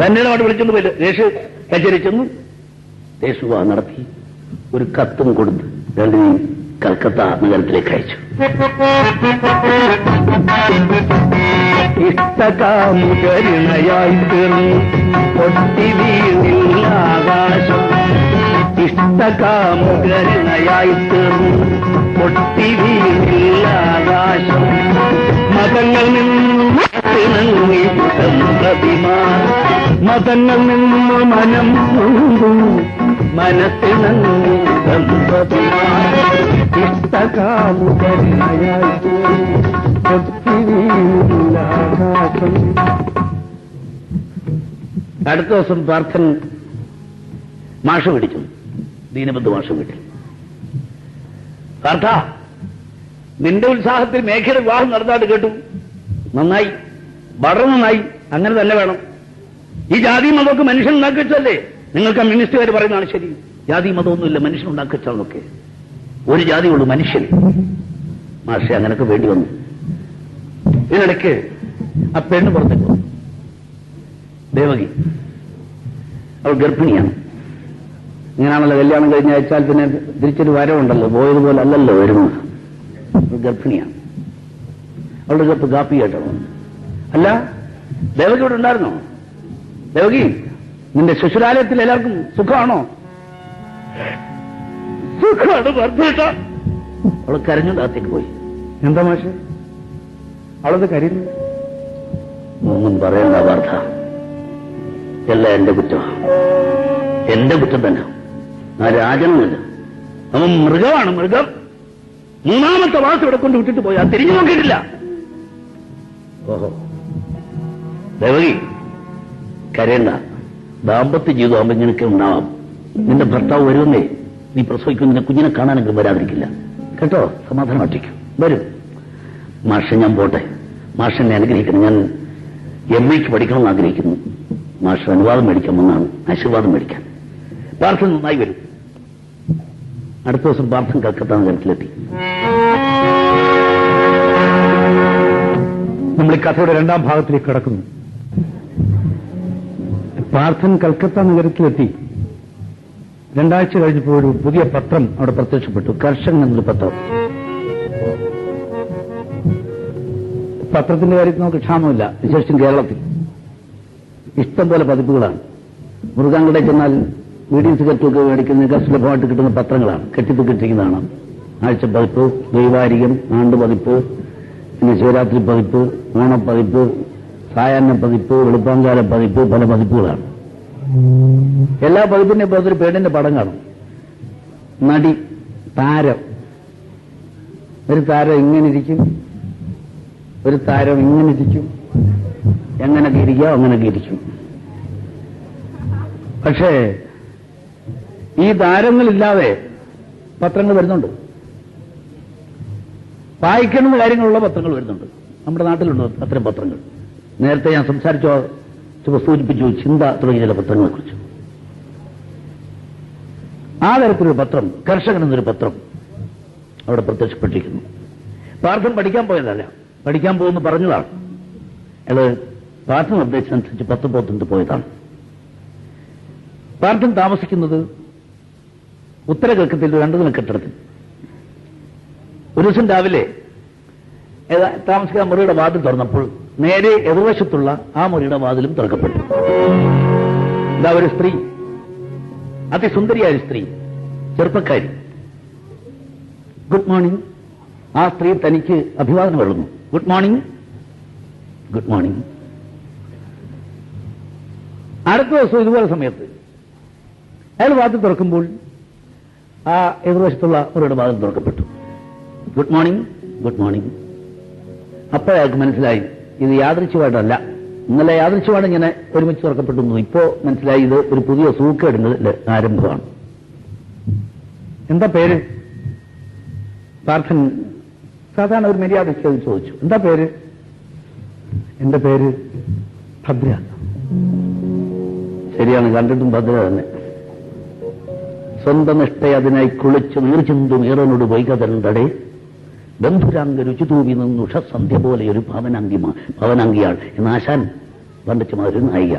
ധന്യനോട് വിളിച്ചെന്ന് പോയില്ല. ദേശ് കച്ചേരി ചെന്നു. ദേശുവാ നടത്തി ഒരു കത്തും കൊടുത്ത് രണ്ടിനെയും കൽക്കത്ത നഗരത്തിലേക്ക് അയച്ചു. ഇഷ്ടകാമുകരുണയായി തീർന്നു പൊട്ടി വീണില്ല ആകാശം. ഇഷ്ടകാമുകരുണയായി തീർന്നു പൊട്ടി വീണില്ല ആകാശം. മതങ്ങൾ നിന്നും മതങ്ങൾ നിന്നു മനം കൊണ്ടു മനസ്സിണങ്ങി ഇഷ്ടകാമുകരുണയായി പൊട്ടി വീണില്ല ആകാശം. അടുത്ത ദിവസം പ്രാർത്ഥന മാഷ് പിടിച്ചു. ദീനബന്ധു മാഷ് വീട്ടിൽ. പാർത്ഥ, നിന്റെ ഉത്സാഹത്തിൽ മേഘയുടെ വിവാഹം നടന്നായിട്ട് കേട്ടു. നന്നായി, വളരെ നന്നായി. അങ്ങനെ തന്നെ വേണം. ഈ ജാതി മതമൊക്കെ മനുഷ്യൻ ഉണ്ടാക്കി വെച്ചല്ലേ? നിങ്ങൾ കമ്മ്യൂണിസ്റ്റുകാർ പറയുന്നതാണ് ശരി. ജാതി മതമൊന്നുമില്ല, മനുഷ്യൻ ഉണ്ടാക്കി വെച്ചാന്നൊക്കെ. ഒരു ജാതിയുള്ളൂ, മനുഷ്യൻ. മാഷെ അങ്ങനൊക്കെ വേണ്ടി വന്നു. ഇതിനിടയ്ക്ക് ആ പെണ്ണ് പുറത്തേക്ക് വന്നു. ദേവകി, അവൾ ഗർഭിണിയാണ്. ഇങ്ങനെയാണല്ലോ കല്യാണം കഴിഞ്ഞ അയച്ചാൽ പിന്നെ തിരിച്ചൊരു വരവുണ്ടല്ലോ, പോയതുപോലെ അല്ലല്ലോ വരുന്നത്. ഗർഭിണിയാണ്. അവളുടെ കപ്പ് കാപ്പി കേട്ടോ. അല്ല, ദേവകി ഇവിടെ ഉണ്ടായിരുന്നോ? ദേവകി, നിന്റെ ശിശുരാലയത്തിൽ എല്ലാവർക്കും സുഖമാണോ? സുഖമാണ് വർദ്ധേട്ട. അവൾ കരഞ്ഞു താത്തേക്ക് പോയി. എന്താ മാഷെ അവളത് കരയുന്നു? ഒന്നും പറയണ്ട വാർത്ത. എല്ലാം എന്റെ കുറ്റമാണ്. എന്റെ കുറ്റം തന്നെ. ആ രാജനല്ല, അവൻ മൃഗമാണ്, മൃഗം. മൂന്നാമത്തെ വാസം ഇവിടെ കൊണ്ട് വിട്ടിട്ട് പോയി. ആ തിരിഞ്ഞു നോക്കിയിട്ടില്ല. ഓഹോ, ദേവകി കരയണ്ട. ദാമ്പത്യ ജീവിതമാകുമ്പോ ഇങ്ങനെയൊക്കെ ഉണ്ടാവാം. നിന്റെ ഭർത്താവ് വരുമെന്നേ, നീ പ്രസവിക്കും, നിന്റെ കുഞ്ഞിനെ കാണാനെങ്കിലും വരാതിരിക്കില്ല കേട്ടോ. സമാധാനം ഒറ്റയ്ക്കും വരും. മാഷ ഞാൻ പോട്ടെ. മാഷെന്നെ അനുഗ്രഹിക്കണം. ഞാൻ MA പഠിക്കണമെന്ന് ആഗ്രഹിക്കുന്നു. മാഷ അനുവാദം മേടിക്കാൻ വന്നാണ്, ആശീർവാദം മേടിക്കാൻ. പ്രാർത്ഥന നന്നായി വരും. അടുത്ത ദിവസം പ്രാർത്ഥന കൽക്കത്ത നഗരത്തിലെത്തി. നമ്മൾ ഈ കഥയുടെ രണ്ടാം ഭാഗത്തിലേക്ക് കിടക്കുന്നു. പ്രാർത്ഥന കൽക്കത്ത നഗരത്തിലെത്തി. 2 ആഴ്ച കഴിഞ്ഞപ്പോൾ ഒരു പുതിയ പത്രം അവിടെ പ്രത്യക്ഷപ്പെട്ടു. കർഷകൻ എന്നൊരു പത്രം. പത്രത്തിന്റെ കാര്യത്തിൽ നമുക്ക് ക്ഷാമമില്ല, വിശേഷിച്ചും കേരളത്തിൽ. ഇഷ്ടം പോലെ പതിപ്പുകളാണ്. മൃഗാങ്കടെ ചെന്നാൽ വീഡിയോ സിഗരറ്റൊക്കെ മേടിക്കുന്ന സുലഭമായിട്ട് കിട്ടുന്ന പത്രങ്ങളാണ്. കെട്ടിത്തൂക്കിട്ടിരിക്കുന്നതാണ്. ആഴ്ച പതിപ്പ്, ദൈവാരികം, ആണ്ട് പതിപ്പ്, പിന്നെ ശിവരാത്രി പതിപ്പ്, ഓണപ്പതിപ്പ്, സായാഹ്ന പതിപ്പ്, വെളുപ്പാങ്കാല പതിപ്പ്, പല പതിപ്പുകളാണ്. എല്ലാ പതിപ്പിന്റെ പുറത്തൊരു പെണ്ണിന്റെ പടം കാണും. നടി, താരം. ഒരു താരം ഇങ്ങനെ ഇരിക്കും, ഒരു താരം ഇങ്ങനെ ഇരിക്കും. എങ്ങനെയൊക്കെ ഇരിക്കാം, അങ്ങനെയൊക്കെ ഇരിക്കും. പക്ഷേ ഈ താരങ്ങളില്ലാതെ പത്രങ്ങൾ വരുന്നുണ്ട്. വായിക്കുന്ന കാര്യങ്ങളുള്ള പത്രങ്ങൾ വരുന്നുണ്ട്. നമ്മുടെ നാട്ടിലുണ്ട് അത്തരം പത്രങ്ങൾ. നേരത്തെ ഞാൻ സൂചിപ്പിച്ചു ചിന്ത തുടങ്ങിയ ചില പത്രങ്ങളെക്കുറിച്ച്. ആ തരത്തിലൊരു പത്രം, കർഷകൻ എന്നൊരു പത്രം അവിടെ പ്രത്യക്ഷപ്പെട്ടിരിക്കുന്നു. പ്രാർത്ഥന പഠിക്കാൻ പോയതല്ല, പഠിക്കാൻ പോകുമെന്ന് പറഞ്ഞതാണ്. അയാള് പ്രാർത്ഥന നിർദ്ദേശിച്ചനുസരിച്ച് പത്രം പോത്തിട്ട് പോയതാണ്. പ്രാർത്ഥന താമസിക്കുന്നത് ഉത്തര കൽക്കത്തയിൽ 2 നില കെട്ടിടത്തിൽ. ഒരു ദിവസം രാവിലെ താമസിക്കുന്ന മുറിയുടെ വാതിൽ തുറന്നപ്പോൾ നേരെ എതിർവശത്തുള്ള ആ മുറിയുടെ വാതിലും തുറക്കപ്പെട്ടു. ഇതാ ഒരു സ്ത്രീ, അതിസുന്ദരിയായ സ്ത്രീ, ചെറുപ്പക്കാരി. Good morning. ആ സ്ത്രീ തനിക്ക് അഭിവാദനം എഴുതുന്നു. Good morning, good morning. അടുത്ത ദിവസം ഇതുപോലെ സമയത്ത് അയാൾ വാതിൽ തുറക്കുമ്പോൾ ആ എതിർവശത്തുള്ള മുറിയുടെ വാതിൽ തുറക്കപ്പെട്ടു. Good morning, good morning. അപ്പോൾ അയാൾക്ക് മനസ്സിലായി ഇത് യാദൃച്ഛികമായിട്ടല്ല. ഇന്നലെ യാദൃച്ഛികമാണ് ഇങ്ങനെ ഒരുമിച്ച് തുറക്കപ്പെട്ടു. ഇപ്പോ മനസ്സിലായി ഇത് ഒരു പുതിയ സൂക്കേടുന്നതിന്റെ ആരംഭമാണ്. എന്താ പേര്? പ്രാർത്ഥന സാധാരണ ഒരു മര്യാദ ചോദിച്ചു. എന്താ പേര്? എന്റെ പേര് ഭദ്ര. ശരിയാണ്, കണ്ടിട്ടും ഭദ്ര തന്നെ. സ്വന്തം നിഷ്ഠ അതിനായി കുളിച്ചു നീർചിന്തും ഏറനോട് വൈകതരണ്ടടേ ബന്ധുരാംഗ രുചിതൂവി നിന്നുഷ സന്ധ്യ പോലെ ഒരു ഭവനാംഗിയാൾ എന്ന ആശാൻ വർണ്ണിച്ച മാതിരി നായിക.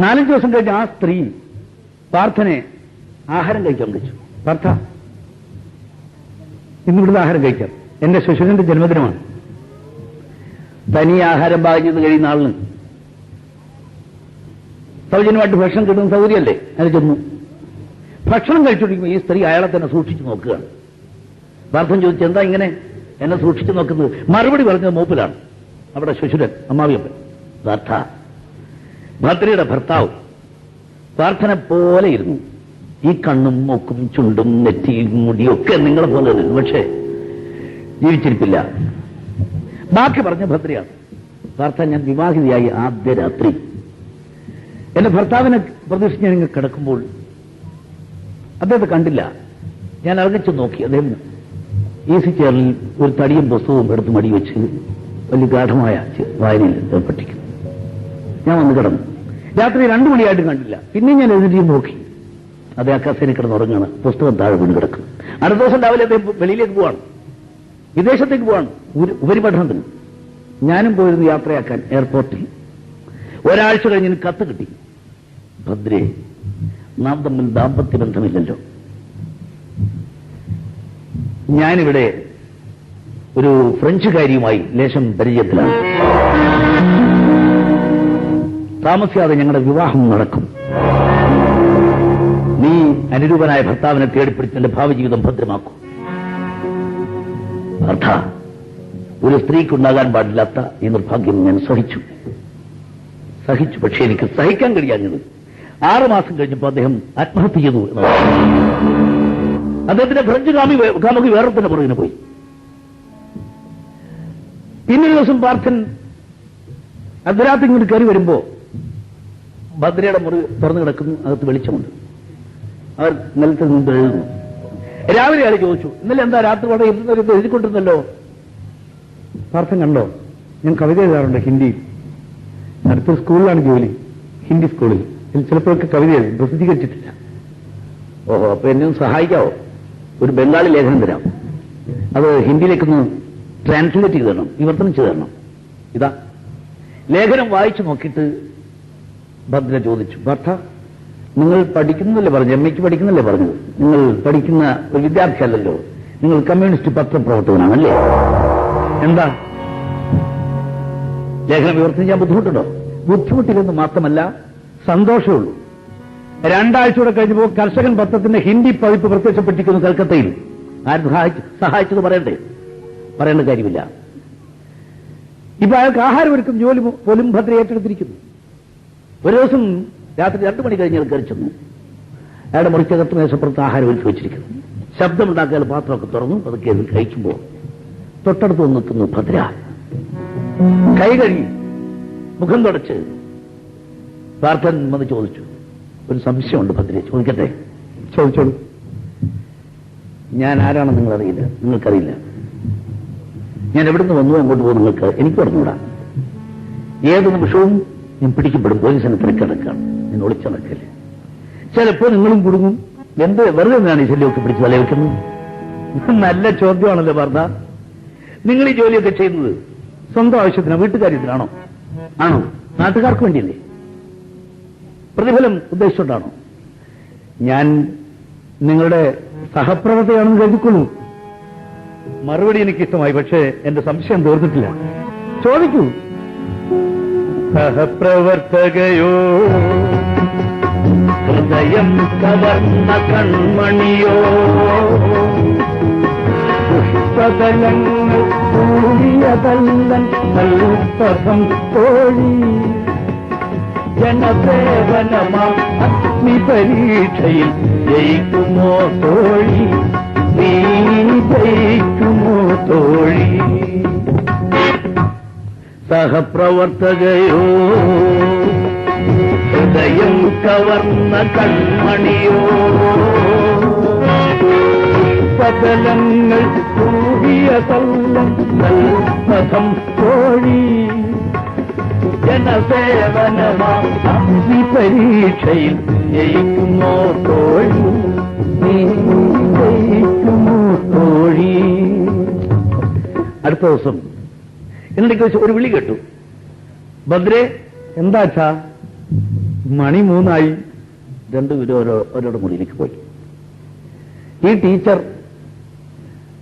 4-5 ദിവസം കഴിഞ്ഞ് ആ സ്ത്രീ പാർത്ഥനെ ആഹാരം കഴിക്കാൻ വിളിച്ചു. പാർത്ഥ, ഇന്നിവിടുന്ന് ആഹാരം കഴിക്കാം, എന്റെ ശുശ്രൂഷന്റെ ജന്മദിനമാണ്. തനി ആഹാരം പാകം ചെയ്ത് കഴിയുന്ന ആളിന് സൗജന്യമായിട്ട് ഭക്ഷണം കിട്ടുന്ന സൗകര്യമല്ലേ? അതിന് ചെന്നു. ഭക്ഷണം കഴിച്ചുകൊണ്ടിരിക്കുമ്പോൾ ഈ സ്ത്രീ അയാളെ തന്നെ സൂക്ഷിച്ചു നോക്കുകയാണ്. പാർത്ഥൻ ചോദിച്ചു, എന്താ ഇങ്ങനെ എന്നെ സൂക്ഷിച്ചു നോക്കുന്നത്? മറുപടി പറഞ്ഞത് മൂപ്പിലാണ്, അവിടെ ശുശ്രൂരൻ അമ്മാവിയപ്പൻ. പാർത്ഥ, ഭദ്രയുടെ ഭർത്താവ് പാർത്ഥനെ പോലെ ഇരുന്നു. ഈ കണ്ണും മൂക്കും ചുണ്ടും നെറ്റിയും മുടിയും ഒക്കെ നിങ്ങളെ പോലെ ഇരുന്നു, പക്ഷേ ജീവിച്ചിരിപ്പില്ല. ബാക്കി പറഞ്ഞ ഭദ്രയാണ്. പാർത്ഥ, ഞാൻ വിവാഹിതയായി ആദ്യ രാത്രി എന്റെ ഭർത്താവിനെ പ്രതീക്ഷിച്ച് ഞാൻ ഇങ്ങനെ കിടക്കുമ്പോൾ അദ്ദേഹത്തെ കണ്ടില്ല. ഞാൻ ഇറങ്ങിച്ചു നോക്കി. അദ്ദേഹം ഈസി ചെയറിൽ ഒരു തടിയും പുസ്തകവും എടുത്ത് മടി വെച്ച് വലിയ ഗാഠമായ വായനയിൽ ഏർപ്പെട്ടിരിക്കുന്നു. ഞാൻ വന്ന് കിടന്നു. രാത്രി 2 മണിയായിട്ടും കണ്ടില്ല. പിന്നെ ഞാൻ എഴുതി നോക്കി. അതേ അക്കാസേനെ കിടന്നുറങ്ങാണ്. പുസ്തകം താഴെ വീണ് കിടക്കും. അടുത്ത ദിവസം രാവിലെ അദ്ദേഹം വെളിയിലേക്ക് പോവാണ്, വിദേശത്തേക്ക് പോവാണ് ഉപരിപഠനത്തിന്. ഞാനും പോയിരുന്നു യാത്രയാക്കാൻ എയർപോർട്ടിൽ. ഒരാഴ്ച കഴിഞ്ഞ് എനിക്ക് കത്ത് കിട്ടി. ഭദ്രേ, നാം തമ്മിൽ ദാമ്പത്യ ബന്ധമില്ലല്ലോ. ഞാനിവിടെ ഒരു ഫ്രഞ്ചുകാരിയുമായി ലേശം പരിചയത്തിലാണ്. താമസിയാതെ ഞങ്ങളുടെ വിവാഹം നടക്കും. നീ അനുരൂപനായ ഭർത്താവിനെ തേടിപ്പിടിച്ച് എന്റെ ഭാവി ജീവിതം ഭദ്രമാക്കും. അർത്ഥ, ഒരു സ്ത്രീക്കുണ്ടാകാൻ പാടില്ലാത്ത ഈ നിർഭാഗ്യം ഞാൻ സഹിച്ചു. പക്ഷേ എനിക്ക് സഹിക്കാൻ കഴിയാഞ്ഞത് 6 മാസം കഴിഞ്ഞപ്പോൾ അദ്ദേഹം ആത്മഹത്യ ചെയ്തു എന്നതാണ്. അദ്ദേഹത്തിന്റെ ഫ്രഞ്ച് കാമുകി വേറെ തന്നെ പുറകിന് പോയി. പിന്നൊരു ദിവസം പാർത്ഥൻ അർദ്ധരാത്രി ഇങ്ങോട്ട് കയറി വരുമ്പോ ഭദ്രയുടെ മുറി തുറന്നു കിടക്കുന്നു. അകത്ത് വെളിച്ചമുണ്ട്. അവർ നിലത്തിൽ നിന്ന് എഴുതുന്നു. രാവിലെ അയാൾ ചോദിച്ചു, ഇന്നലെ എന്താ രാത്രി അവിടെ ഇരുന്നവരൊക്കെ എഴുതിക്കൊണ്ടിരുന്നല്ലോ? പാർത്ഥൻ, കണ്ടോ, ഞാൻ കവിത എഴുതാറുണ്ട് ഹിന്ദിയിൽ. അടുത്തൊരു സ്കൂളിലാണ് ജോലി, ഹിന്ദി സ്കൂളിൽ. ചിലപ്പോഴൊക്കെ കവിത എഴുതും, പ്രസിദ്ധീകരിച്ചിട്ടില്ല. ഓഹോ, അപ്പൊ എന്നെ ഒന്ന് സഹായിക്കാവോ? ഒരു ബംഗാളി ലേഖനം തരാം, അത് ഹിന്ദിയിലേക്കൊന്ന് ട്രാൻസ്ലേറ്റ് ചെയ്ത് തരണം, വിവർത്തനം ചെയ്ത് തരണം. ഇതാ ലേഖനം. വായിച്ചു നോക്കിയിട്ട് ഭദ്ര ചോദിച്ചു, ഭർത്ത, നിങ്ങൾ പഠിക്കുന്നല്ലേ പറഞ്ഞു, MA പഠിക്കുന്നല്ലേ പറഞ്ഞത്? നിങ്ങൾ പഠിക്കുന്ന ഒരു വിദ്യാർത്ഥിയല്ലല്ലോ, നിങ്ങൾ കമ്മ്യൂണിസ്റ്റ് പത്രപ്രവർത്തകനാണല്ലേ? എന്താ ലേഖനം വിവർത്തനം ചെയ്യാൻ ബുദ്ധിമുട്ടുണ്ടോ? ബുദ്ധിമുട്ടില്ലെന്ന് മാത്രമല്ല, സന്തോഷമുള്ളൂ. 2 ആഴ്ചയോടെ കഴിഞ്ഞപ്പോൾ കർഷകൻ പത്രത്തിന്റെ ഹിന്ദി പതിപ്പ് പ്രത്യക്ഷപ്പെട്ടിരിക്കുന്നു കൽക്കത്തയിൽ. ആരും സഹായിച്ചത് പറയേണ്ട കാര്യമില്ല. ഇപ്പൊ അയാൾക്ക് ആഹാരം ഒരുക്കും ജോലി പോലും ഭദ്ര ഏറ്റെടുത്തിരിക്കുന്നു. ഒരു ദിവസം രാത്രി 2 മണി കഴിഞ്ഞ് കയറി ചെന്നു. അയാളുടെ മുറിക്കകത്ത് മേശപ്പുറത്ത് ആഹാരം ഒരുക്കി വെച്ചിരിക്കുന്നു. ശബ്ദമുണ്ടാക്കിയാൽ പാത്രമൊക്കെ തുറന്നു പതുക്കെ കഴിക്കുമ്പോൾ തൊട്ടടുത്ത് നിൽക്കുന്നു ഭദ്ര. കൈ കഴുകി മുഖം തുടച്ച്. പാർത്ഥൻ വന്ന് ചോദിച്ചു, ഒരു സംശയമുണ്ട് ഭദ്രയെ, ചോദിക്കട്ടെ? ചോദിച്ചോളൂ. ഞാൻ ആരാണെന്ന് നിങ്ങൾക്കറിയില്ല. ഞാൻ എവിടുന്ന് വന്നു അങ്ങോട്ട് പോകും നിങ്ങൾക്ക് എനിക്ക് പറഞ്ഞുകൂടാ. ഏത് നിമിഷവും ഞാൻ പിടിക്കപ്പെടും. പോലീസിനെ തിരക്കിടക്കാണ്. ഞാൻ ഒളിച്ചടക്കല്ലേ. ചിലപ്പോൾ നിങ്ങളും കുടുങ്ങും. എന്ത് വെറുതെ എന്താണ് ഈ ശല്യമൊക്കെ പിടിച്ച് വലവെക്കുന്നത്? നല്ല ചോദ്യമാണല്ലോ പാർത്ഥ. നിങ്ങൾ ഈ ജോലിയൊക്കെ ചെയ്യുന്നത് സ്വന്തം ആവശ്യത്തിനോ വീട്ടുകാര്യത്തിനാണോ? ആണോ? നാട്ടുകാർക്ക് വേണ്ടിയല്ലേ? പ്രതിഫലം ഉദ്ദേശിച്ചുകൊണ്ടാണോ? ഞാൻ നിങ്ങളുടെ സഹപ്രവർത്തകയാണെന്ന് കരുതിക്കൊള്ളൂ. മറുപടി എനിക്കിഷ്ടമായി, പക്ഷേ എന്റെ സംശയം തീർന്നിട്ടില്ല. ചോദിക്കൂ. സഹപ്രവർത്തകയോ, ഹൃദയം കവർന്ന കൺമണിയോ, പുഷ്പതലങ്ങൾ കൂടിയതല്ലൻ കൽപ്പകം തോഴി, ജനസേവനമാം അഗ്നി പരീക്ഷയിൽ ജയിക്കുമോ തോഴി, നീ ജയിക്കുമോ തോഴി? സഹപ്രവർത്തകയോ, ഹൃദയം കവർന്ന കൺമണിയോ, പതലങ്ങൾ കൂടിയതല്ലം കൽപ്പകം തോഴി, ജനസേവനമാം അഗ്നി പരീക്ഷയിൽ ജയിക്കുമോ തോഴി, നീ ജയിക്കുമോ തോഴി? അടുത്ത ദിവസം എന്നിടയ്ക്ക് വെച്ച് ഒരു വിളി കേട്ടു. ഭദ്രേ, എന്താച്ചാ? മണി 3 രണ്ടുപേരും ഓരോരോ മുറിയിലേക്ക് പോയി. ഈ ടീച്ചർ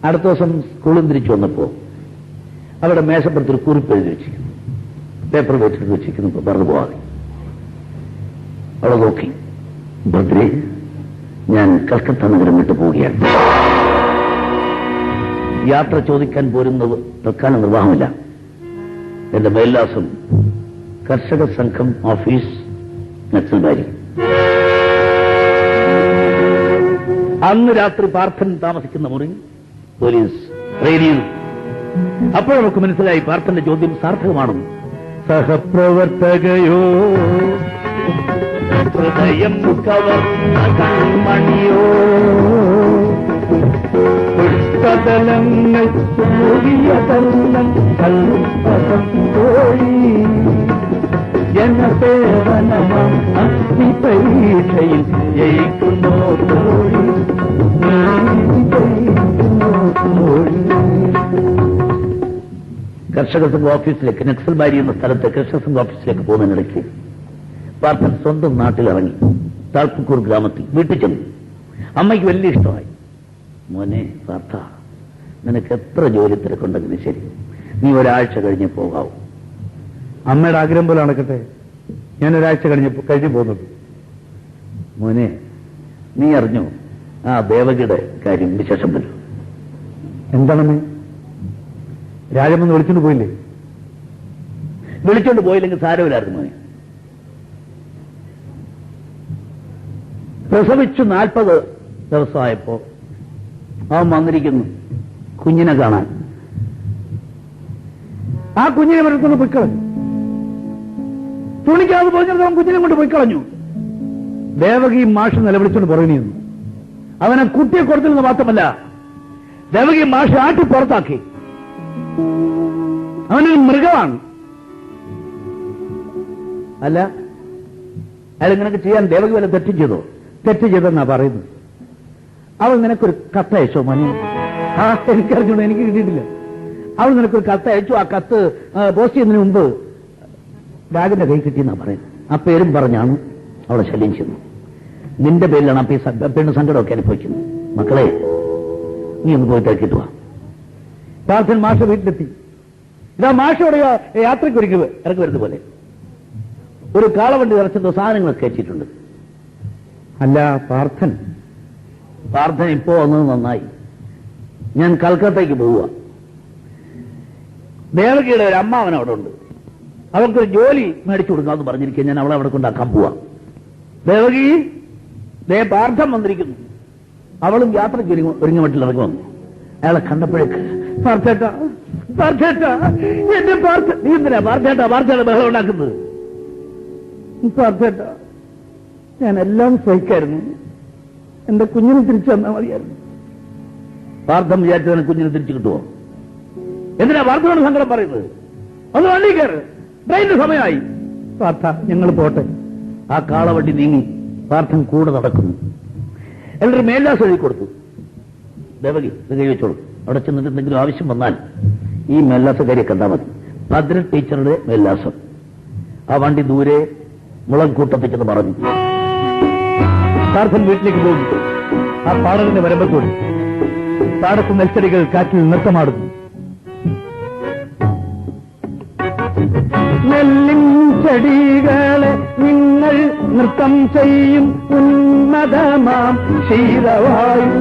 അടുത്ത ദിവസം സ്കൂളിൽ തിരിച്ചു വന്നപ്പോ അവിടെ മേശപ്പുറത്തൊരു കുറിപ്പ് എഴുതി വെച്ചിരിക്കുന്നു, പേപ്പർ വെച്ചിട്ട് വെച്ചിരിക്കുന്നു, പറഞ്ഞു പോവാതെ. അവളെ നോക്കി, ഭദ്രേ, ഞാൻ കൽക്കത്ത നഗരം വിട്ടു പോവുകയാണ്. യാത്ര ചോദിക്കാൻ പോരുന്നത് തൽക്കാലം നിർവാഹമില്ല. എന്റെ മേൽവിലാസം കർഷക സംഘം ഓഫീസ്, നക്സൽബാരി. അന്ന് രാത്രി പാർത്ഥൻ താമസിക്കുന്ന മുറി പോലീസ് റെയ്ഡ്. അപ്പോൾ നമുക്ക് മനസ്സിലായി പാർത്ഥന്റെ ചോദ്യം സാർത്ഥകമാണെന്ന്. സഹപ്രവർത്തകയോ ഹൃദയം കവർന്ന കൺമണിയോ പുഷ്പതലങ്ങൾ തോഴി ജനസേവനമാം അഗ്നിപരീക്ഷയിൽ ജയിക്കുന്നോ തോഴി. കർഷക സംഘ ഓഫീസിലേക്ക്, നക്സൽബാരി എന്ന സ്ഥലത്ത് കർഷക സംഘ ഓഫീസിലേക്ക് പോകുന്നതിനിടയ്ക്ക് പാർത്ഥൻ സ്വന്തം നാട്ടിലിറങ്ങി. താൾപ്പുക്കൂർ ഗ്രാമത്തിൽ വീട്ടിൽ ചെന്നു. അമ്മയ്ക്ക് വലിയ ഇഷ്ടമായി. മോനെ പാർത്ഥ, നിനക്ക് എത്ര ജോലി തിരക്കുണ്ടെങ്കിലും ശരി, നീ ഒരാഴ്ച കഴിഞ്ഞ് പോകാവൂ. അമ്മയുടെ ആഗ്രഹം പോലെ നടക്കട്ടെ, ഞാൻ ഒരാഴ്ച കഴിഞ്ഞ് പോകുന്നത്. മോനെ, നീ അറിഞ്ഞോ ആ ദേവകിയുടെ കാര്യം വിശേഷം വരും? എന്താണെന്ന്? രാജമെന്ന് വിളിച്ചോണ്ട് പോയില്ലേ? വിളിച്ചോണ്ട് പോയില്ലെങ്കിൽ സാരമില്ലായിരുന്നു മോനെ. പ്രസവിച്ചു 40 ദിവസമായപ്പോ അവൻ വന്നിരിക്കുന്നു കുഞ്ഞിനെ കാണാൻ. ആ കുഞ്ഞിനെ വരത്തുകൊണ്ട് പൊയ്ക്കളഞ്ഞു. തുണിക്കാതെ പോയിട്ട് അവൻ കുഞ്ഞിനെ കൊണ്ട് പൊയ്ക്കളഞ്ഞു. ദേവകി മാഷ് നിലവിളിച്ചോണ്ട് പുറകിനിരുന്നു. അവനെ കുട്ടിയെ കൊടുത്തിരുന്ന മാത്രമല്ല, ദേവകി മാഷ് ആട്ടി പുറത്താക്കി. അവനൊരു മൃഗമാണ്. അല്ല, അയാൾ ഇങ്ങനെയൊക്കെ ചെയ്യാൻ ദേവകി വല്ല തെറ്റ് ചെയ്തോ? തെറ്റ് ചെയ്തെന്നാ പറയുന്നത്. അവൾ നിനക്കൊരു കത്തയച്ചോ മോനെ? എനിക്കറിഞ്ഞോളൂ, എനിക്ക് കിട്ടിയിട്ടില്ല. അവൾ നിനക്കൊരു കത്തയച്ചു. ആ കത്ത് പോസ്റ്റ് ചെയ്യുന്നതിന് മുമ്പ് ബാഗിന്റെ കൈ കിട്ടിയെന്നാ പറയുന്നത്. ആ പേരും പറഞ്ഞാണ് അവളെ ശല്യം ചെയ്യുന്നത്. നിന്റെ പേരിലാണ് ആ പെണ്ണ് സങ്കടമൊക്കെ അനുഭവിക്കുന്നത്. മക്കളെ, നീ ഒന്ന് പോയി തിരക്കിട്ട് വാ. പാർത്ഥൻ മാഷ വീട്ടിലെത്തി. ഇതാ മാഷോടെ യാത്രയ്ക്ക് ഇറക്കി വരുന്ന പോലെ ഒരു കാളവണ്ടി നിറച്ചെന്തോ സാധനങ്ങളൊക്കെ വെച്ചിട്ടുണ്ട്. അല്ല പാർത്ഥൻ ഇപ്പോ വന്നത് നന്നായി. ഞാൻ കൽക്കത്തയ്ക്ക് പോവുക. ദേവകിയുടെ ഒരു അമ്മാവൻ അവിടെ ഉണ്ട്. അവൾക്കൊരു ജോലി മേടിച്ചു കൊടുക്കാമെന്ന് പറഞ്ഞിരിക്കുക. ഞാൻ അവളെ അവിടെ കൊണ്ടാക്കാൻ പോവാ. ദേവകി, പാർത്ഥൻ വന്നിരിക്കുന്നു. അവളും യാത്രയ്ക്ക് ഒരുങ്ങി മട്ടിൽ ഇറങ്ങി വന്നു. അയാളെ കണ്ടപ്പോഴേക്ക്, പാർത്ഥേട്ടാ, എന്റെ പാർത്ഥ, നീ എന്തിനാ പാർത്ഥേട്ടാ ബഹളം ഉണ്ടാക്കുന്നത്? പാർത്ഥേട്ടാ, ഞാനെല്ലാം സഹിക്കായിരുന്നു. എന്റെ കുഞ്ഞിനെ തിരിച്ചു തന്നാൽ മതിയായിരുന്നു. പാർത്ഥം വിചാരിച്ചതിനെ കുഞ്ഞിനെ തിരിച്ചു കിട്ടുമോ? എന്തിനാ പാർത്ഥനോട് സങ്കടം പറയുന്നത്? ഒന്ന് വണ്ടി കയറ്, ട്രെയിനിന് സമയമായി. പാർത്ഥ, ഞങ്ങൾ പോട്ടെ. ആ കാളവണ്ടി നീങ്ങി. പാർത്ഥൻ കൂടെ നടക്കുന്നു. എല്ലാവരും മേൽവിലാസം എഴുതി കൊടുത്തു. ദേവകി, ഇത് കൈവച്ചോളൂ. അവിടെ ചെന്നിട്ട് എന്തെങ്കിലും ആവശ്യം വന്നാൽ ഈ മേൽവിലാസക്കാരിയെ കണ്ടാൽ മതി. ഭദ്ര ടീച്ചറുടെ മേൽവിലാസം. ആ വണ്ടി ദൂരെ മുളംകൂട്ടത്തിൽ ചെന്ന് പറഞ്ഞു. പാർത്ഥൻ വീട്ടിലേക്ക് പോകുന്നു. ആ പാടത്തിന്റെ വരമ്പത്തോട് പാടത്ത് നെൽച്ചെടികൾ കാറ്റിൽ നൃത്തമാടുന്നു. നെല്ലിൻ ചെടികളെ നിങ്ങൾ നൃത്തം ചെയ്യും ഉന്മതമാം ശീലവായു.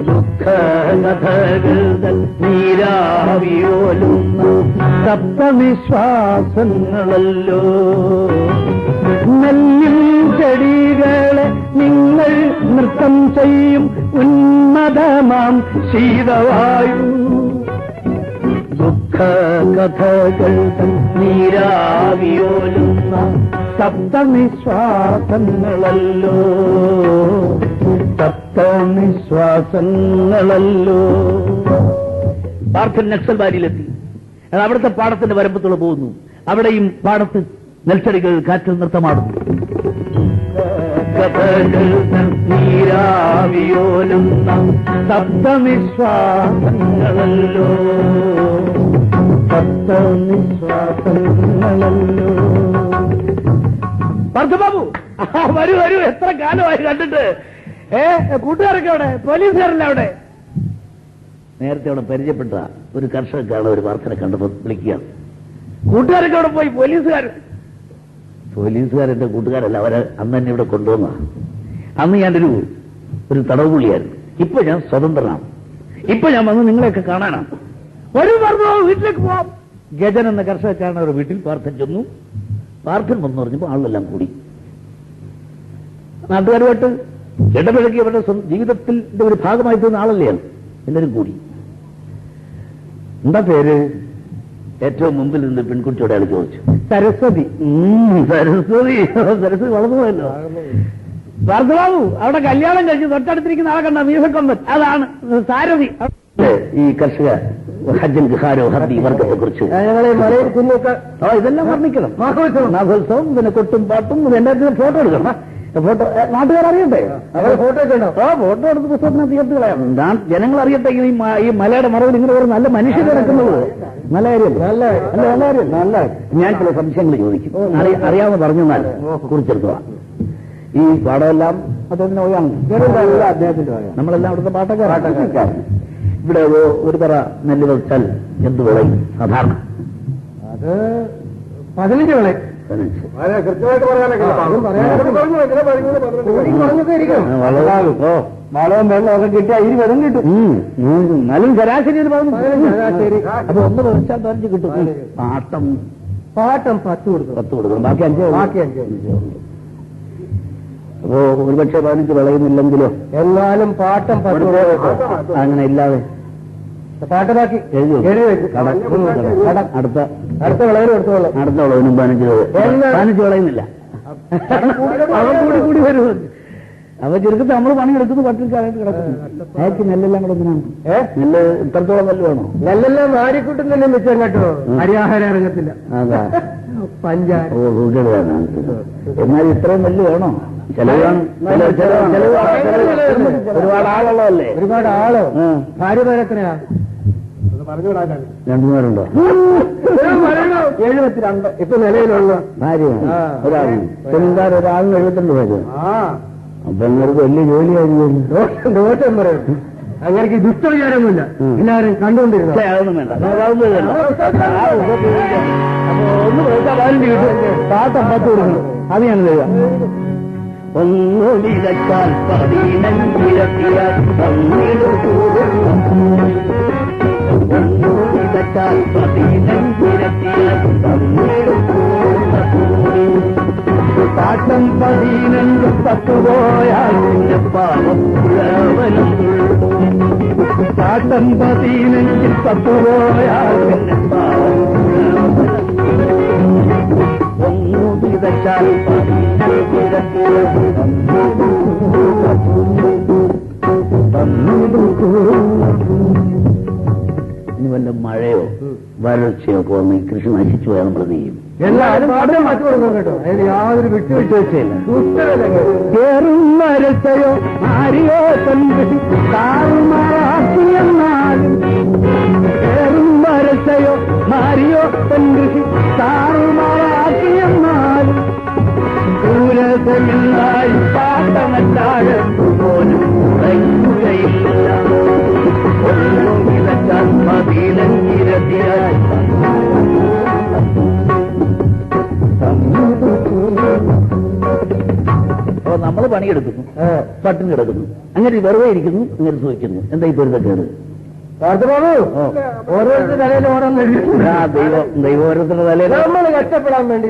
ദുഃഖകഥകൾ നീരാവിയോലുന്ന സപ്തവിശ്വാസങ്ങളല്ലോ. നെല്ലിൻ ചെടികളെ നിങ്ങൾ നൃത്തം ചെയ്യും ഉന്മതമാം ശീതവായു. ദുഃഖകഥകൾ നീരാവിയോലുന്ന സപ്തനിശ്വാസങ്ങളല്ലോ. പാർത്ഥൻ നക്സൽബാരിയിലെത്തി. അവിടുത്തെ പാടത്തിന്റെ വരമ്പത്തോടെ പോകുന്നു. അവിടെയും പാടത്ത് നെൽച്ചെടികൾ കാറ്റിൽ നൃത്തമാടുന്നു. നീരാവിയോലുന്ന സപ്തനിശ്വാസങ്ങളല്ലോ. പാർത്ഥബാബു വരൂ വരൂ, എത്ര കാലമായി കണ്ടിട്ട്. കൂട്ടുകാരൊക്കെ അവിടെ, പോലീസുകാരല്ല അവിടെ? നേരത്തെ അവിടെ പരിചയപ്പെട്ട ഒരു കർഷകക്കാണ് ഒരു വാർത്തനെ കണ്ടപ്പോൾ വിളിക്കുകയാണ്. കൂട്ടുകാരൊക്കെ അവിടെ പോയി? പോലീസുകാരെന്റെ കൂട്ടുകാരല്ല, അവരെ അന്ന് തന്നെ ഇവിടെ കൊണ്ടുവന്ന. അന്ന് ഞാനൊരു തടവ് പുള്ളിയായിരുന്നു. ഇപ്പൊ ഞാൻ സ്വതന്ത്രനാണ്. ഇപ്പൊ ഞാൻ വന്ന് നിങ്ങളെയൊക്കെ കാണാനാണ്. വരൂ പാർത്ഥബാബു, വീട്ടിലേക്ക് പോവാം. ഗജൻ എന്ന കർഷകക്കാരൻ അവരുടെ വീട്ടിൽ പാർത്ഥൻ ചെന്നു. പാർത്ഥൻ വന്നു പറഞ്ഞപ്പോൾ ആളെല്ലാം കൂടി നാട്ടുകാരുമായിട്ട് ഇടപഴകി അവരുടെ ജീവിതത്തിന്റെ ഒരു ഭാഗമായി തോന്നുന്ന ആളല്ലേ എല്ലാവരും കൂടി. എന്താ പേര്? ഏറ്റവും മുമ്പിൽ നിന്ന് പെൺകുട്ടിയോട് അയാൾ ചോദിച്ചു. സരസ്വതി. സരസ്വതി വളർന്നു പോയല്ലോ. പാർത്ഥബാബു, അവിടെ കല്യാണം കഴിച്ച് തൊട്ടടുത്തിരിക്കുന്ന ആളെ കണ്ട മീസക്കൊമ്പൻ, അതാണ് സാരഥി. ഈ കർഷക ഹജ്ജൻ ഹാരോ ഹർദി വർഗത്തെ കുറിച്ച് ഇതെല്ലാം വർണ്ണിക്കണം. നാഗോത്സവം, പിന്നെ കൊട്ടും പാട്ടും, എല്ലാത്തിനും ഫോട്ടോ എടുക്കണം. ഫോട്ടോ നാട്ടുകാർ അറിയട്ടെ. ഫോട്ടോ ഒക്കെ ഉണ്ടോ? ഫോട്ടോ എടുത്ത് പുസ്തകത്തിന് തീർത്ത് കളയാം. ജനങ്ങൾ അറിയട്ടെ ഈ മലയുടെ മറവിൽ ഇങ്ങനെ ഒരു നല്ല മനുഷ്യർ നടക്കുന്നത് നല്ല കാര്യം. നല്ല കാര്യം. നല്ല ഞാൻ ചില സംശയങ്ങൾ ചോദിക്കും. അറിയാമെന്ന് പറഞ്ഞാൽ കുറിച്ചെടുക്കുക. ഈ പാടമെല്ലാം അദ്ദേഹത്തിന് പോയാണ്. അദ്ദേഹത്തിന്റെ നമ്മളെല്ലാം അവിടുത്തെ പാട്ടക്കാർ. ഇവിടെ ഒരു പറ നെല്ല് വെച്ചാൽ എന്ത് വിളയും സാധാരണ? അത് 15 വിളയും. കൃത്യമായിട്ട് വളവും വെള്ളമൊക്കെ കിട്ടിയാ 20 കിട്ടും. എന്നാലും ശരാശരി അപ്പൊ 1 വെച്ചാൽ 15 കിട്ടും. പാട്ടം 10 കൊടുക്കും. ബാക്കി 5. അപ്പോ ഒരുപക്ഷെ 15 വിളയുന്നില്ലെങ്കിലോ? എന്നാലും പാട്ടം 10 അങ്ങനെ ഇല്ലാതെ പാട്ട് ബാക്കി അടുത്ത വിളവിനും എടുത്തോളൂ. അടുത്ത വിളവിനും 15 വിളയുന്നില്ല. കൂടി വരും. അപ്പൊ ചുരുക്കത്തിൽ നമ്മൾ പണിയെടുക്കുന്നത് പട്ടിണിക്കാരായിട്ട് കിടക്കുന്നു. അയാൾക്ക് നെല്ലെല്ലാം കൂടെ നെല്ല് ഇത്രത്തോളം നെല്ല് വേണോ? നെല്ലെല്ലാം വാരിക്കൂട്ടുന്നില്ല മിച്ചം കേട്ടോ. അരിയാഹാരം ഇറങ്ങത്തില്ല. അതാ പഞ്ചായത്ത്. എന്നാൽ ഇത്രയും നെല്ല് വേണോ? ഒരുപാട് ആളുള്ളതല്ലേ? ഒരുപാട് ആളോ? ഭാര്യ പേരെത്രയാ? 2 പേരുണ്ടോ? 72 ഇപ്പൊ നിലയിലുള്ള ഭാര്യ ഒരാളിന്. പെൺകാർ ഒരാളിന് 72 പേര്. അപ്പൊ നിങ്ങൾക്ക് വലിയ ജോലിയായിരിക്കും. ദോഷം പറയും. അങ്ങനെ ദുഷ്ടവിചാരമൊന്നുമില്ല. എല്ലാവരും കണ്ടുകൊണ്ടിരുന്നു. അതൊന്നും വേണ്ട. അപ്പൊ 1 പൈസ 15 കിട്ടും. പാട്ടം 10 കൊടുക്കണം. അത് ഞാൻ ചെയ്യുക. ഒന്നു വിതച്ചാൽ 15 പാട്ടം 15 10 പോയാൽ പാപം പുഴവനും. പാട്ടം 15 10 പോയാൽ പാപം ഒന്നു വിതച്ചാൽ 15 ഇനി വല്ല മഴയോ വരൾച്ചയോ പോകുന്ന കൃഷി നശിച്ചു പോയാൽ നമ്മൾ ചെയ്യും. എല്ലാവരും പാട്ടം മാറ്റി കൊടുക്കും കേട്ടോ. അതിന് യാതൊരു വിട്ടുവീഴ്ചയില്ല. കേറും വരൾച്ചയോ ആരെയോ കൃഷി താറുമാറാക്കിയെന്നാലും കേറും വരൾച്ചയോ മാറിയോ കൃഷി താറുമാറാക്കിയെന്നാലും ദൂരസമില്ലായി പാട്ടമല്ലാഴും പോലും ഉറങ്ങുകയില്ല. ഒന്നും വിതച്ചാൽ 15 അപ്പൊ നമ്മൾ പണിയെടുക്കുന്നു, പട്ടിണി കിടക്കുന്നു, അങ്ങനെ വെറുതെ ഇരിക്കുന്നു, അങ്ങനെ സൂഹിക്കുന്നു. എന്താ ഈ പൊരുത്തക്കേട്? ഓരോരുത്തരുടെ തലയിൽ ഓരോന്ന് ദൈവം ഓരോരുത്തരുടെ തലയിൽ നമ്മൾ കഷ്ടപ്പെടാൻ വേണ്ടി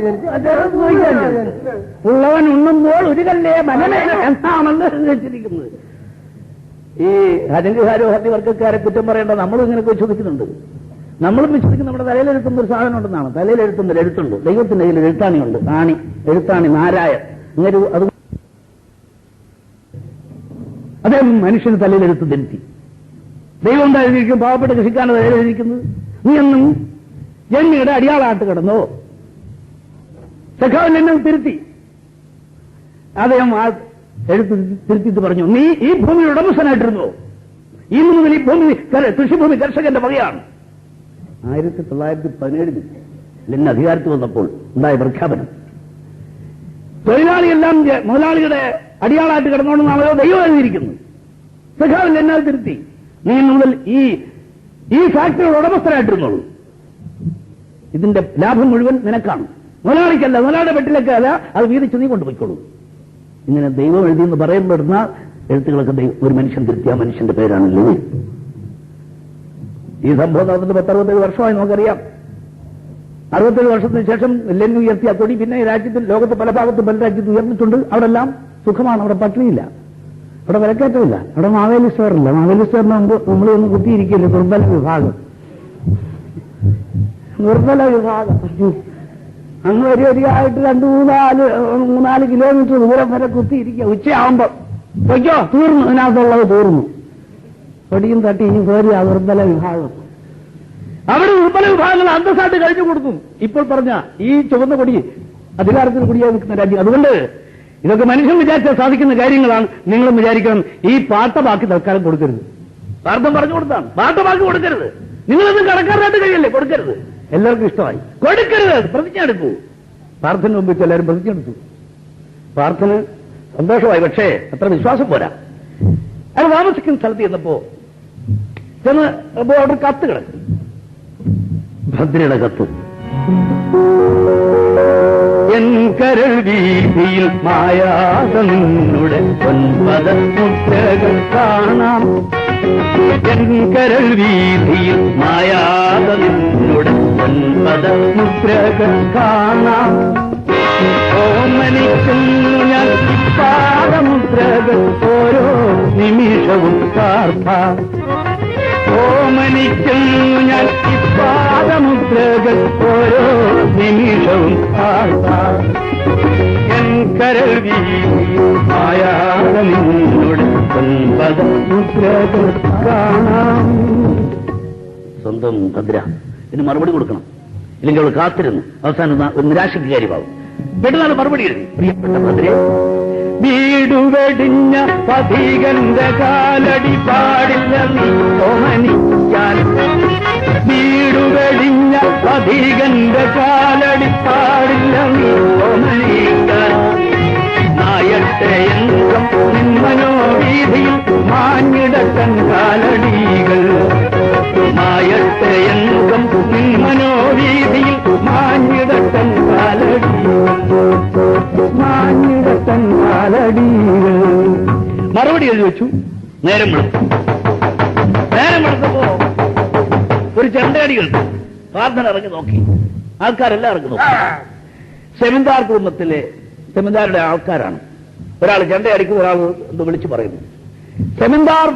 ഉള്ളവൻ ഉണ്ണുമ്പോൾ ഒരു കല്ലേ മനമേന എന്താണെന്ന് വെച്ചിരിക്കുന്നത്. ഈ ഹജങ്കാരോ ഹരിവർഗക്കാരെ കുറ്റം പറയേണ്ട നമ്മളും ഇങ്ങനെയൊക്കെ ചോദിക്കുന്നുണ്ട്. നമ്മളും വിശ്വസിക്കുന്ന നമ്മുടെ തലയിലെഴുത്തുന്ന ഒരു സാധനം ഉണ്ടെന്നാണ്. തലയിലെഴുത്തുന്ന എഴുത്തുണ്ട്. ദൈവത്തിന്റെ കയ്യിൽ എഴുത്താണിയുണ്ട്. എഴുത്താണി നാരായൺ ഇങ്ങനെ അത് അദ്ദേഹം മനുഷ്യന് തലയിലെഴുത്ത് ധരിത്തി. ദൈവം എന്തായിരിക്കും പാവപ്പെട്ട കൃഷിക്കാരന്റെ തലയിലെഴുതിയിരിക്കുന്നത്? നീ എന്നും ജന്മിയുടെ അടിയാളായിട്ട് കിടന്നോ? സഖാവിൽ എന്നെ തിരുത്തി. അദ്ദേഹം ആ എഴുത്ത് തിരുത്തിയിട്ട് പറഞ്ഞു, നീ ഈ ഭൂമിയുടെ ഉടമസ്ഥനായിട്ടിരുന്നോ? ഇന്നു മുതൽ ഈ ഭൂമി കൃഷിഭൂമി കർഷകന്റെ വകയാണ്. 1917 ലെനിൻ അധികാരത്തിൽ വന്നപ്പോൾ ഉണ്ടായ പ്രഖ്യാപനം. തൊഴിലാളിയെല്ലാം മുതലാളിയുടെ അടിയാളായിട്ട് കിടന്നോണ്ടെന്നാണല്ലോ ദൈവം എഴുതിയിരിക്കുന്നത്. സഖാവിൽ എന്നാൽ തിരുത്തി, നീ മുതൽ ഈ ഫാക്ടറിയുടെ ഉടമസ്ഥരായിട്ടിരുന്നുള്ളൂ. ഇതിന്റെ ലാഭം മുഴുവൻ നിനക്കാണ്, മുതലാളിക്കല്ല, മുതലാളിയുടെ പെട്ടിലേക്കല്ല, അത് വീതിച്ച് നീ കൊണ്ടുപോയിക്കോളൂ. ഇങ്ങനെ ദൈവം എഴുതിയെന്ന് പറയപ്പെടുന്ന എഴുത്തുകളൊക്കെ ഒരു മനുഷ്യൻ തിരുത്തിയ മനുഷ്യന്റെ പേരാണ് ലൂയി. ഈ സംഭവം നടന്നിട്ട് 10-67 വർഷമായി നമുക്കറിയാം. 67 വർഷത്തിന് ശേഷം ലെനിൻ ഉയർത്തിയ കൊടി പിന്നെ രാജ്യത്തിൽ, ലോകത്ത് പല ഭാഗത്തും പല രാജ്യത്ത് ഉയർന്നിട്ടുണ്ട്. അവിടെ എല്ലാം സുഖമാണ്, അവിടെ പട്ടിണിയില്ല, അവിടെ വിലക്കയറ്റമില്ല, അവിടെ മാവേലി സ്റ്റോറില്ല. മാവേലി സ്റ്റോറിന് മുമ്പ് നമ്മളൊന്ന് കുത്തിയിരിക്കില്ല, ദുർബല വിഭാഗം. അങ്ങ് വരികയായിട്ട് 2-3-4 കിലോമീറ്റർ ദൂരം വരെ കുത്തിയിരിക്കുക. ഉച്ചയാവുമ്പോ പൊയ്ക്കോ, തീർന്നു, അതിനകത്തുള്ളത് തീർന്നു. കൊടിയും തട്ടി ഇനി കയറിയ ദുർബല വിഭാഗം. അവിടെ ദുർബല വിഭാഗങ്ങൾ അന്തസ്സായിട്ട് കഴിഞ്ഞു കൊടുക്കും. ഇപ്പോൾ പറഞ്ഞ ഈ ചുവന്ന കൊടി അധികാരത്തിൽ കൂടിയായി നിൽക്കുന്ന രാജ്യം. അതുകൊണ്ട് ഇതൊക്കെ മനുഷ്യൻ വിചാരിച്ചാൽ സാധിക്കുന്ന കാര്യങ്ങളാണ്. നിങ്ങളും വിചാരിക്കണം, ഈ പാട്ട ബാക്കി തൽക്കാലം കൊടുക്കരുത്. പ്രാർത്ഥന പറഞ്ഞു കൊടുത്താണ്, പാട്ട ബാക്കി കൊടുക്കരുത്. നിങ്ങളൊന്നും കടക്കാരനായിട്ട് കഴിയല്ലേ, കൊടുക്കരുത്. എല്ലാവർക്കും ഇഷ്ടമായി, കൊടുക്കരുത്. പ്രതിജ്ഞ എടുക്കൂ. പ്രാർത്ഥന മുമ്പ് എല്ലാവരും പ്രതിജ്ഞ എടുത്തു. പ്രാർത്ഥന സന്തോഷമായി, പക്ഷേ അത്ര വിശ്വാസം പോരാ. അയാൾ താമസിക്കുന്ന സ്ഥലത്ത് ചെന്നപ്പോ അവിടെ കത്ത് കിടക്കും, ഭദ്രയുടെ കത്ത്. എൻ കരൾ വീതിയിൽ മായാതെ നിന്നുടെ 9 മുദ്രകൾ കാണാം. എൻ കരൾ വീതിയിൽ മായാതെ നിന്നുടെ 9 മുദ്രകൾ കാണാം. ഓമനിക്കുന്നു ഞാൻ പാദമുദ്രകൾ ഓരോ നിമിഷവും പാർപ്പാം. ഓമനിക്കുന്നു ഞാൻ പാദമുദ്രകൾ ഓരോ നിമിഷവും പാർപ്പാം. എൻ കരൾ വീതിയായാതെ നിന്നോട് 9 മുദ്രകൾ കാണാം. സ്വന്തം ഭദ്ര ഇതിന് മറുപടി കൊടുക്കണം, ഇല്ലെങ്കിൽ അവൾ കാത്തിരുന്നു അവസാനം ഒരു നിരാശയ്ക്ക് കാര്യമാവും. പെട്ടെന്നാണ് മറുപടി എഴുതി. പ്രിയപ്പെട്ട ഭദ്രേ, വീടുവെടിഞ്ഞ പഥികന്റെ കാലടി പാടില്ല നീ ഓമനിക്കാൻ. വീടുവെടിഞ്ഞ പഥികന്റെ കാലടി പാടില്ല നീ ഓമനിക്കാൻ. നായട്ടയങ്കം നിന്മനോവീതിയിൽ മാഞ്ഞിടക്കൻ കാലടികൾ. നായട്ടയങ്കം നിന്മനോവീതിയിൽ മാഞ്ഞിടക്കൻ കാലടികൾ. മാഞ്ഞിടക്കൻ കാലടികൾ. മറുപടി എഴുതി വെച്ചു. നേരം വെളുത്തപ്പോ ഒരു ചെണ്ടയടികൾ പ്രാർത്ഥന ഇറങ്ങി നോക്കി. ആൾക്കാരെല്ലാം ഇറങ്ങി നോക്കി. സെമിന്ദാർ കുടുംബത്തിലെ സെമിന്ദാരുടെ ആൾക്കാരാണ്. ഒരാൾ ചെണ്ടയടിക്കും, ഒരാൾ എന്ത് വിളിച്ചു പറയുന്നു. സെമിന്ദാർ